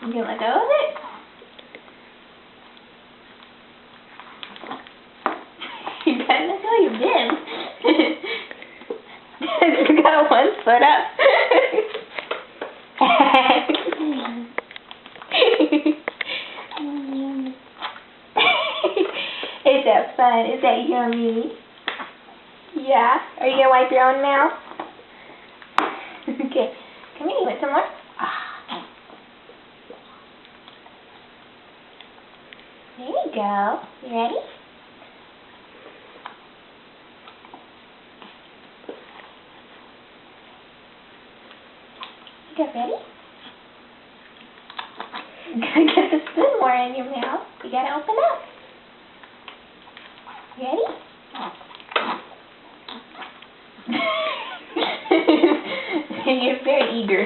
You gonna let go of it? You gotta let go of your bin. You got one foot up. Is that fun? Is that yummy? Yeah? Are you gonna wipe your own mouth? Okay. Come here, you want some more? There you go. You ready? You got ready? You gotta get the spoon more in your mouth. You gotta open up. You ready? You're very eager.